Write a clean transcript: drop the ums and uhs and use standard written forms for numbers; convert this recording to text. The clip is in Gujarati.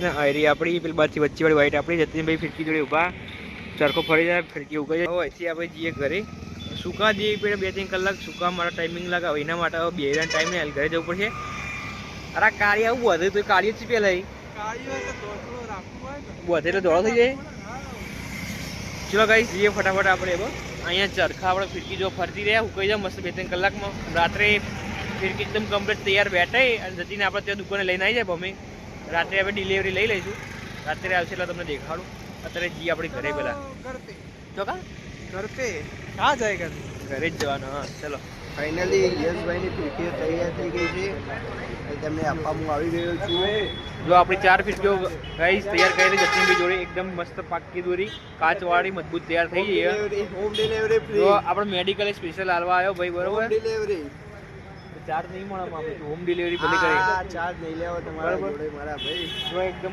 ને આયરી આપણી પેલી બાજુ વચ્ચેવાળી વાઈટ આપણી જતીનભાઈ ફિરકી જોડે ઊભા ચરખો ફરી જાય ફિરકી ઉગાઈ જાય અહીંથી આપણે જઈએ ઘરે સૂકા જઈએ પેલા 2-3 કલાક સૂકા મારા ટાઈમિંગ લાગે એના માટે બે ટાઈમ ને ઘરે જવું પડશે અરે કાળી આવું વધે તો કાળી જ પેલા વધે એટલે દોડો થઈ જાય ચલો ગાઈસ જઈએ ફટાફટ આપણે અહીંયા ચરખા આપણે ફિરકી જો ફરતી રહ્યા ઉકાઈ જાય મસ્ત 2-3 કલાકમાં રાત્રે ફિરકી એકદમ કમ્પ્લીટ તૈયાર બેઠાય અને જતીને આપણે ત્યાં દુકાને લઈને આવી જાય મમ્મી રાત્રે આપણે ડિલિવરી લઈ લઈશું રાત્રે આવશે એટલે તમને દેખાડું અત્યારે જઈએ આપણે ઘરે પેલા ચોકા ઘર પે ક્યાં જાય ઘરે જ જવાનું હા ચલો ફાઇનલી યશભાઈની ફિરકીઓ તૈયાર થઈ ગઈ છે તેમને આપવા હું આવી ગયો છું જો આપણી 4 ફિરકીઓ ગાઈસ તૈયાર કરેલી જતીનભાઈ જોડે એકદમ મસ્ત પાકી દોરી કાચવાળી મજબૂત તૈયાર થઈ ગઈ હોમ ડિલિવરી ફ્રી તો આપણે મેડિકલ સ્પેશિયલ આલવા આવ્યો ભાઈ બરોબર ડિલિવરી ચાર્જ નહીં મળે આપણે હોમ ડિલિવરી ભલે કરી ચાર્જ નહીં લેવો તમારા જોડે મારા ભાઈ જો એકદમ